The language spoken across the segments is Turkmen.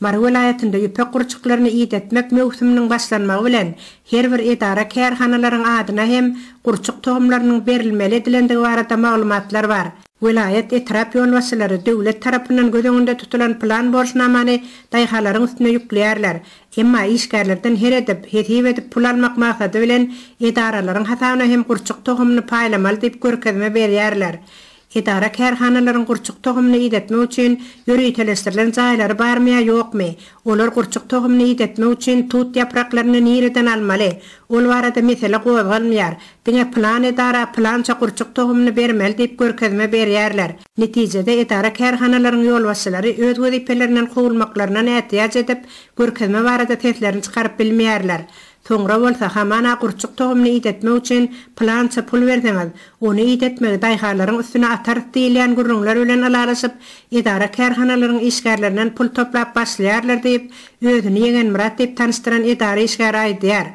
Mar vilayetinde ýüpek gurçuklaryny iýetmek mewsüminiň başlanmagy bilen her bir edara kärhanalaryň adyna hem gurçuk tohumlarynyň berilmeli edilendigi barada maglumatlar bar. Vilayet etrap ýol wasilary döwlet tarapyndan gözeňinde tutulan plan borçnamany daýhalaryň üstüne ýükleýärler. Emma işgärlerden her edip, hetip edip pul almak maksady bilen edaralaryň hasabyna hem gurçuk tohumyny paýlamaly diýip görkezme berýärler. Edara kärhanalaryň gurçuk tohumyny iýetmek üçin ýöreteleşdirilen jaýlary barmya ýokmy? Olar gurçuk tohumyny iýetmek üçin tut ýapraklaryny nireden almaly? Ol barada mesele goýulmaýar. Diňe plan edara plança gurçuk tohumyny bermeli diýip görkezme berýärler. Netijede edara kärhanalaryň ýol başçylary öz wezipelerinden gowulmaklaryna ähtiýaç edip görkezme barada teslerini çykaryp bilmeýärler. Soňra bolsa hamana gurçuk tohumyny iýetmek üçin plança pul berdiňiz. Ony iýetmegi daýhalaryň üstüne atar diýilen gurrunlar bilen alalaşyp, edara kärhanalaryň işgärlerinden pul toplap başlaýarlar diýip özüni Ýegen Murat diýip tanıştyran edara işgäri aýdýar.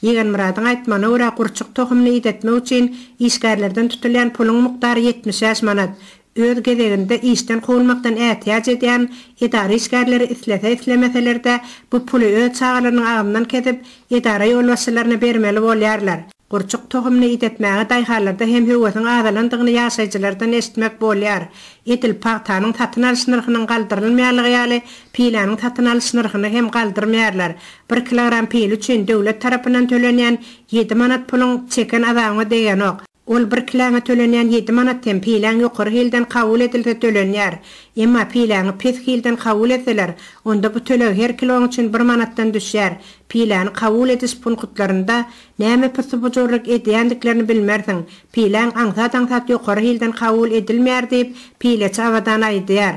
Ýegen Muratyň aýtmana görä gurçuk tohumyny iýetmek üçin işgärlerden tutulýan puluň mukdary 70 manat. Öz gezeginde işten gowulmakdan ähtiýaç edýän edara işgärleri islemeselerde bu puly öz çağalarynyň agymyndan ketip edara ýol başçylaryna bermeli bolýarlar. Gurçuk tohumyny iýetmäge daýhalarda hem höwesiň azalandygyny ýaşaýjylardan eşitmek bolýar. Edil pahtanyň satyn alyş narhynyň galdyrylmaýanlygy ýaly pilanyň satyn alyş narhyny hem galdyrmaýarlar. 1 kilogram pil üçin döwlet tarapyndan tölenýän 7 manat puluň çeken adamga degen ok. Ol 1 kiloma tölenýän 7 manatdan pilan ýokary hilden kabul edilse tölenýär. Emma pilany pes hilden kabul etseler, onda bu töleg her kilo üçin 1 manatdan düşýär. Pilany kabul ediş punktlarynda näme pysbujurlyk edýändiklerini bilmersiň. Pilan aňsat ýokary hilden kabul edilmeýär diýip pile çawadan aýdýar.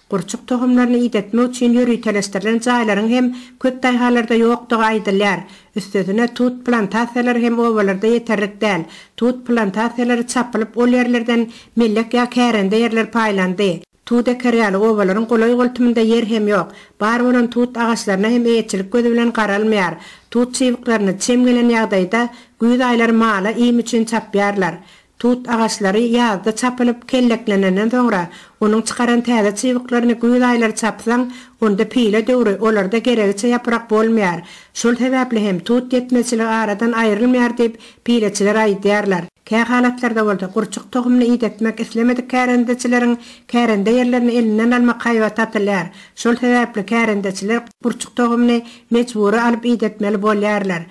Gurçuk tohumlaryny iýetmek üçin ýöreteleşdirilen jaýlaryň hem köp daýhalarda ýokdugy aýdylýar. Üstüne tut plantasiýalary hem owalarda ýeterlik däl. Tut plantasiýalary çapylyp ol ýerlerden mellek ýa kärende ýerler paýlandy. Tut ekerýäli owalaryň golay goltymynda ýer hem ýok. Bar bolan tut agaçlaryna hem eýetçilik gözi bilen garalmaýar. Tut çywyklaryny çemgelen ýagdaýda güýz aýlary mala iýim üçin çapýarlar. Tut agaçlary ýazda çapylyp kelleklenenden soňra onuň çykaran täze çywyklaryny güýz aýlary çapsaň, onda pile döwri olarda geregiçe ýaprak bolmaýar. Şol sebäpli hem tut ýetmejiligi aradan aýrylmaýar diýip pileçiler aýdýarlar. Käy halatlarda bolsa gurçuk tohumyny iýetmek islemedik kärendeçileriň kärende ýerlerini elinden almak haýwa tatylýar. Şol sebäpli kärendeçiler gurçuk tohumyny mecburi alyp iýetmeli bolýarlar.